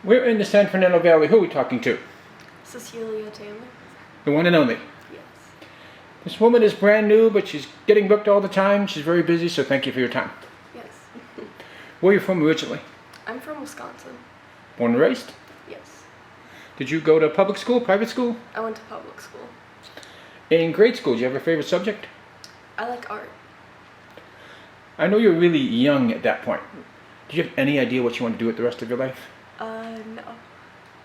We're in the San Fernando Valley. Who are we talking to? Cecelia Taylor. The one and only. Yes. This woman is brand new, but she's getting booked all the time. She's very busy, so thank you for your time. Yes. Where are you from originally? I'm from Wisconsin. Born and raised? Yes. Did you go to public school, private school? I went to public school. In grade school, did you have a favorite subject? I like art. I know you're really young at that point. Did you have any idea what you want to do with the rest of your life? No.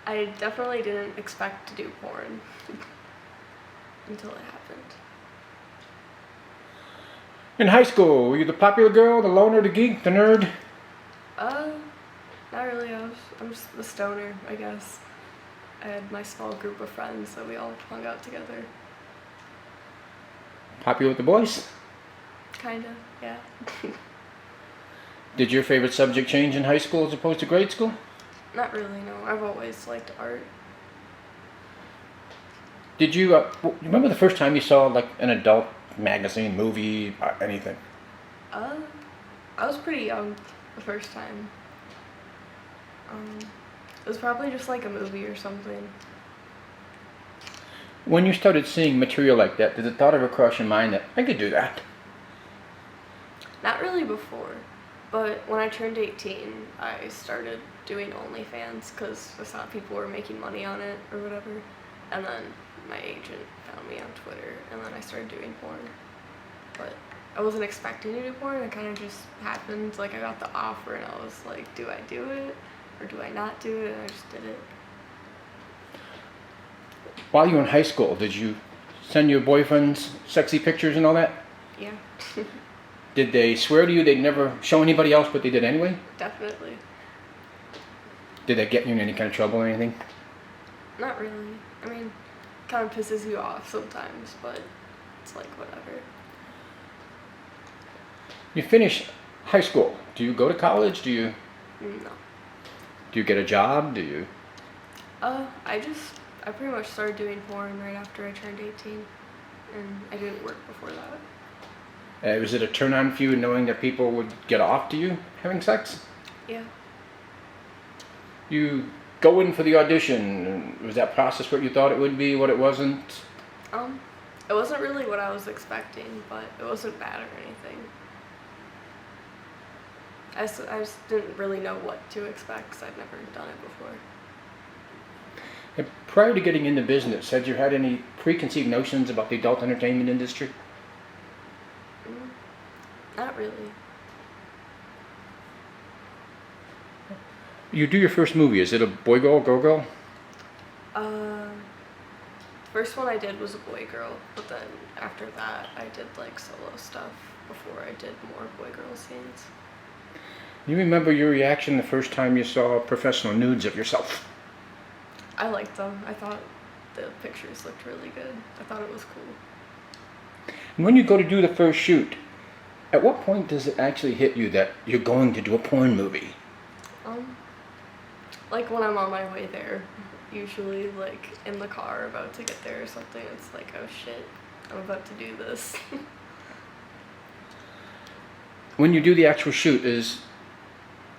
I definitely didn't expect to do porn until it happened. In high school, were you the popular girl, the loner, the geek, the nerd? Not really. I'm just the stoner, I guess. I had my small group of friends, so we all hung out together. Popular with the boys? Kinda, yeah. Did your favorite subject change in high school as opposed to grade school? Not really, no. I've always liked art. Did you remember the first time you saw like an adult magazine, movie, anything? I was pretty young the first time. It was probably just like a movie or something. When you started seeing material like that, did the thought ever cross your mind that I could do that? Not really before, but when I turned 18, I started doing OnlyFans because I saw people were making money on it or whatever. And then my agent found me on Twitter, and then I started doing porn. But I wasn't expecting to do porn, it kind of just happened. Like, I got the offer, and I was like, do I do it, or do I not do it? And I just did it. While you were in high school, did you send your boyfriends sexy pictures and all that? Yeah. Did they swear to you they'd never show anybody else, but they did anyway? Definitely. Did that get you in any kind of trouble or anything? Not really. I mean, kind of pisses you off sometimes, but it's like whatever. You finish high school. Do you go to college? Do you get a job? Do you? I pretty much started doing porn right after I turned 18, and I didn't work before that. Was it a turn on for you knowing that people would get off to you having sex? Yeah. You go in for the audition. Was that process what you thought it would be, what it wasn't? It wasn't really what I was expecting, but it wasn't bad or anything. I just didn't really know what to expect because I'd never done it before. And prior to getting into business, had you had any preconceived notions about the adult entertainment industry? Not really. You do your first movie. Is it a boy girl, girl girl? First one I did was a boy girl, but then after that I did like solo stuff before I did more boy girl scenes. You remember your reaction the first time you saw professional nudes of yourself? I liked them. I thought the pictures looked really good. I thought it was cool. And when you go to do the first shoot, at what point does it actually hit you that you're going to do a porn movie? Like when I'm on my way there, usually like in the car about to get there or something, it's like, oh shit, I'm about to do this. When you do the actual shoot, is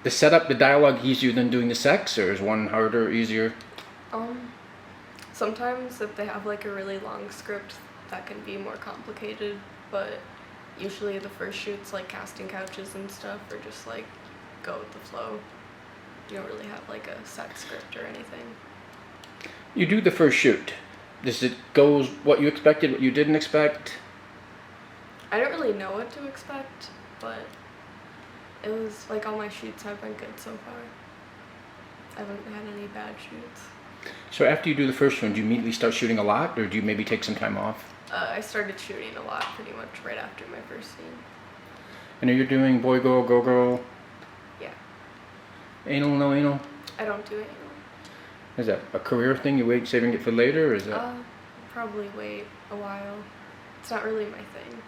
the setup, the dialogue easier than doing the sex, or is one harder, easier? Sometimes if they have like a really long script, that can be more complicated, but usually the first shoot's like casting couches and stuff, or just like go with the flow. You don't really have like a set script or anything. You do the first shoot. Does it go what you expected, what you didn't expect? I don't really know what to expect, but it was like all my shoots have been good so far. I haven't had any bad shoots. So after you do the first one, do you immediately start shooting a lot, or do you maybe take some time off? I started shooting a lot pretty much right after my first scene. And are you doing boy girl, girl girl? Yeah. Anal, no anal? I don't do anal. Is that a career thing? You wait, saving it for later, or is that? Probably wait a while. It's not really my thing.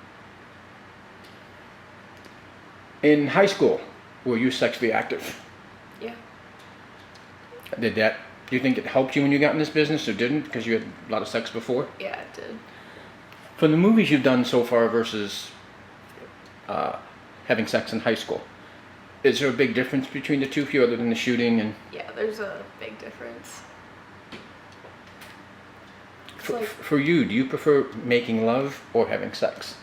In high school, were you sexually active? Yeah. Do you think it helped you when you got in this business, or didn't, because you had a lot of sex before? Yeah, it did. From the movies you've done so far versus having sex in high school, Is there a big difference between the two for you other than the shooting and Yeah, there's a big difference. It's like, for you, do you prefer making love or having sex?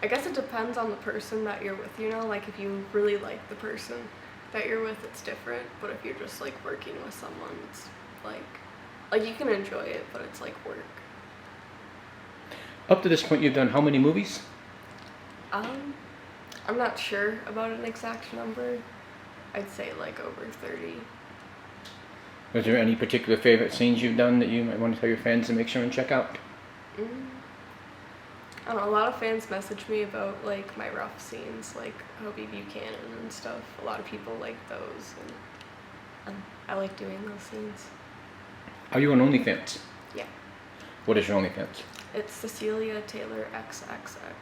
I guess it depends on the person that you're with, you know? Like, if you really like the person that you're with, it's different. But if you're just, like, working with someone, it's, like you can enjoy it, but it's, like, work. Up to this point, you've done how many movies? I'm not sure about an exact number. I'd say, like, over 30. Was there any particular favorite scenes you've done that you might want to tell your fans to make sure and check out? I don't know, a lot of fans message me about, like, my rough scenes, like Hobie Buchanan and stuff. A lot of people like those, and I like doing those scenes. Are you on OnlyFans? Yeah. What is your OnlyFans? It's Cecelia Taylor XXX.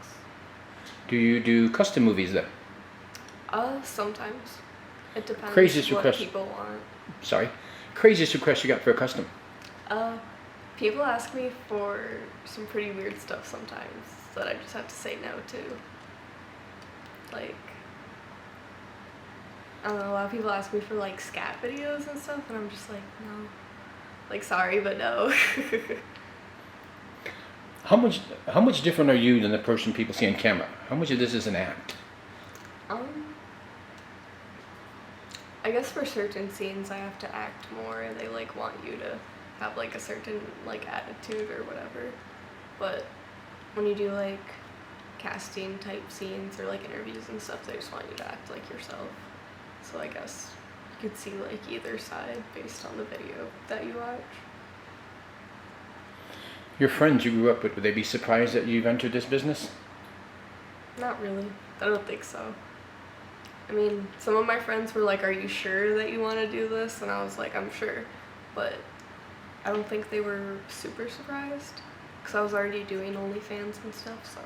Do you do custom movies then? Sometimes. It depends Craziest what request. people want. Sorry. Craziest request you got for a custom? People ask me for some pretty weird stuff sometimes that I just have to say no to. Like, I don't know, a lot of people ask me for, like, scat videos and stuff, and I'm just like, no. Like, sorry, but no. How much different are you than the person people see on camera? How much of this is an act? I guess for certain scenes I have to act more. They, like, want you to have, like, a certain, like, attitude or whatever. But when you do, like, casting type scenes or, like, interviews and stuff, they just want you to act like yourself. So I guess you could see, like, either side based on the video that you watch. Your friends you grew up with, would they be surprised that you've entered this business? Not really. I don't think so. I mean, some of my friends were like, "Are you sure that you want to do this?" And I was like, "I'm sure." But I don't think they were super surprised because I was already doing OnlyFans and stuff, so.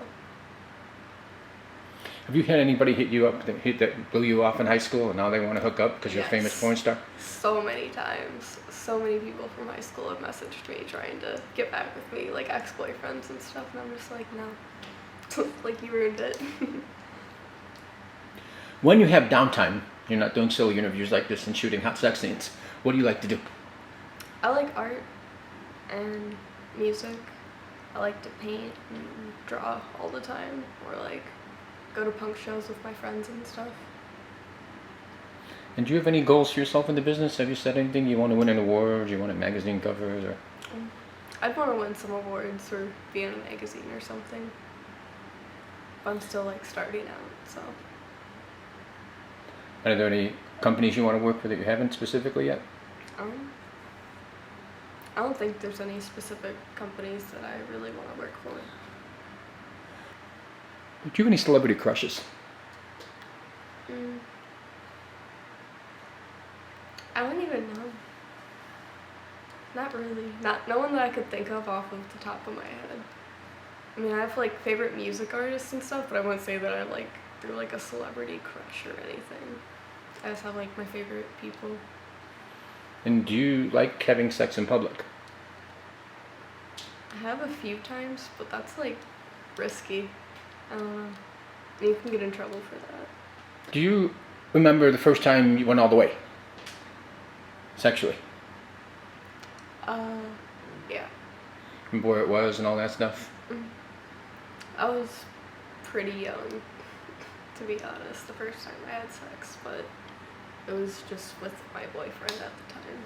Have you had anybody hit you up that blew you off in high school and now they want to hook up because you're a famous porn star? So many times. So many people from high school have messaged me trying to get back with me, like ex-boyfriends and stuff, and I'm just like, no. Like, you ruined it. When you have downtime, you're not doing silly interviews like this and shooting hot sex scenes, what do you like to do? I like art and music. I like to paint and draw all the time, or like go to punk shows with my friends and stuff. And do you have any goals for yourself in the business? Have you said anything? You want to win an award? You want a magazine covers? Or I'd want to win some awards or be in a magazine or something. But I'm still, like, starting out, so. are there any companies you want to work for that you haven't specifically yet? I don't think there's any specific companies that I really want to work for. Do you have any celebrity crushes? I don't even know. Not really. No one that I could think of off of the top of my head. I mean, I have, like, favorite music artists and stuff, but I wouldn't say that I, like, they're, like, a celebrity crush or anything. I just have, like, my favorite people. And do you like having sex in public? I have a few times, but that's, like, risky. I don't know. You can get in trouble for that. Do you remember the first time you went all the way? Sexually? Yeah. Remember where it was and all that stuff? I was pretty young, to be honest, the first time I had sex, but it was just with my boyfriend at the time.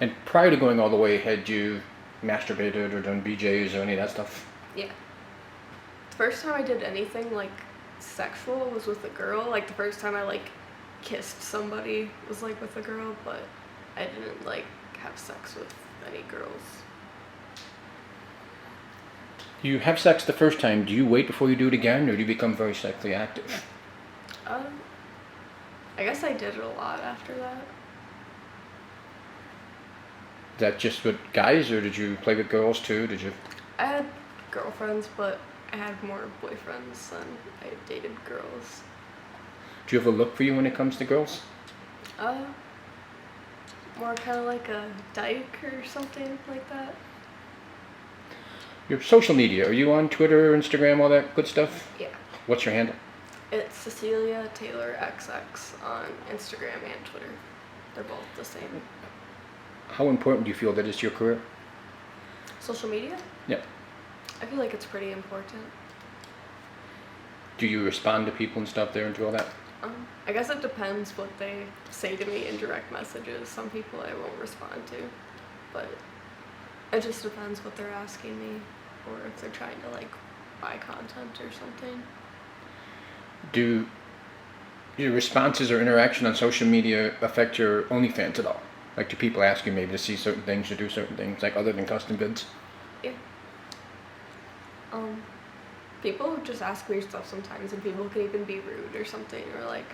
And prior to going all the way, had you masturbated or done BJs or any of that stuff? Yeah. The first time I did anything, like, sexual was with a girl. Like, the first time I, like, kissed somebody was, like, with a girl, but I didn't, like, have sex with any girls. You have sex the first time, do you wait before you do it again, or do you become very sexually active? I guess I did it a lot after that. Is that just with guys, or did you play with girls too? I had girlfriends, but I had more boyfriends than I dated girls. Do you have a look for you when it comes to girls? More kind of like a dyke or something like that. Your social media, are you on Twitter, Instagram, all that good stuff? Yeah. What's your handle? It's Cecelia Taylor XX on Instagram and Twitter. They're both the same. How important do you feel that is to your career? Social media? Yeah. I feel like it's pretty important. Do you respond to people and stuff there and do all that? I guess it depends what they say to me in direct messages. Some people I won't respond to, but it just depends what they're asking me, or if they're trying to like buy content or something. Do your responses or interaction on social media affect your OnlyFans at all? Like, do people ask you maybe to see certain things or do certain things, like other than custom goods? Yeah. People just ask me stuff sometimes, and people can even be rude or something, or like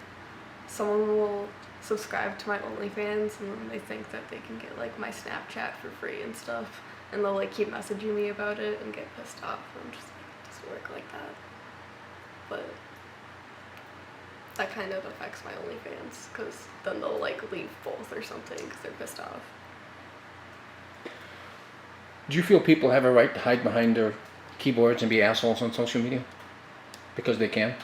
someone will subscribe to my OnlyFans and then they think that they can get like my Snapchat for free and stuff, and they'll like keep messaging me about it and get pissed off. I'm just like, it doesn't work like that. But that kind of affects my OnlyFans, because then they'll like leave both or something because they're pissed off. Do you feel people have a right to hide behind their keyboards and be assholes on social media? Because they can?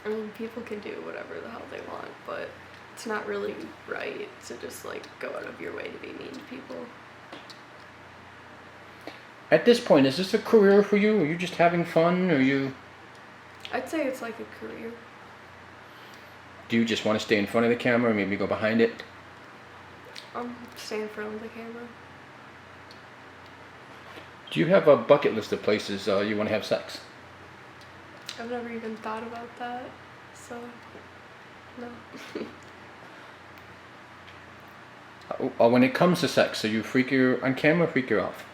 I mean, people can do whatever the hell they want, but it's not really right to just like go out of your way to be mean to people. At this point, is this a career for you? Are you just having fun? Or I'd say it's like a career. do you just want to stay in front of the camera or maybe go behind it? Stay in front of the camera. Do you have a bucket list of places you want to have sex? I've never even thought about that, so no. When it comes to sex, are you freakier on camera or freakier off?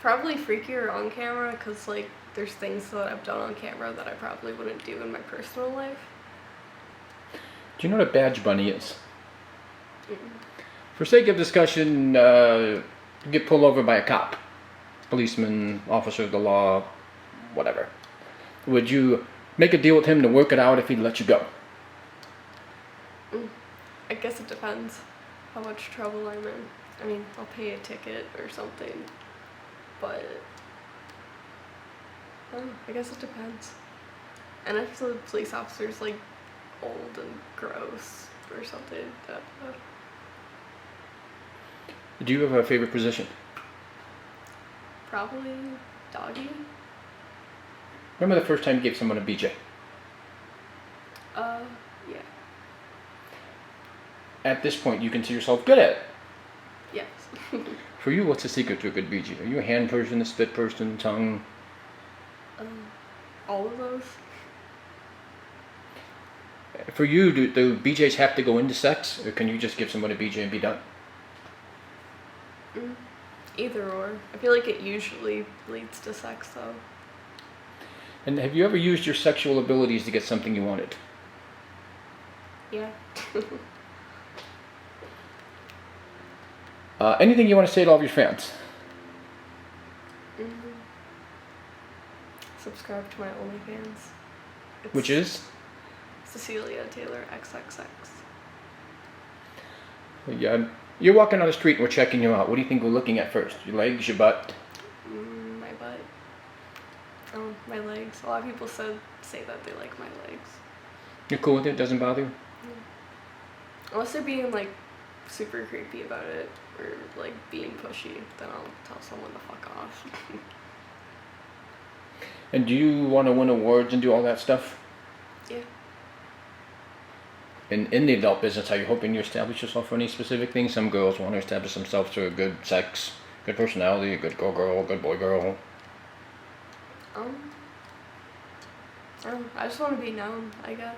Probably freakier on camera, because like there's things that I've done on camera that I probably wouldn't do in my personal life. Do you know what a badge bunny is? Mm-mm. For sake of discussion, you get pulled over by a cop, policeman, officer of the law, whatever. Would you make a deal with him to work it out if he'd let you go? I guess it depends how much trouble I'm in. I mean, I'll pay a ticket or something, but I guess it depends. And if the police officer's like old and gross or something, that Do you have a favorite position? probably doggy. Remember the first time you gave someone a BJ? Yeah. At this point, you consider yourself good at it. Yes. For you, what's the secret to a good BJ? Are you a hand person, a spit person, tongue? All of those. For you, do BJs have to go into sex, or can you just give someone a BJ and be done? Either or. I feel like it usually leads to sex, though. And have you ever used your sexual abilities to get something you wanted? Yeah. Anything you want to say to all of your fans? Subscribe to my OnlyFans. It's Which is? Cecelia Taylor XXX. Yeah, you're walking on the street and we're checking you out. What do you think we're looking at first? Your legs, your butt? My butt. Oh, my legs. A lot of people say that they like my legs. You're cool with it? Doesn't bother you? Unless they're being like super creepy about it or like being pushy, then I'll tell someone to fuck off. And do you want to win awards and do all that stuff? Yeah. In the adult business, are you hoping you establish yourself for any specific things? Some girls want to establish themselves through a good sex, good personality, a good girl, good boy-girl. I just want to be known, I guess.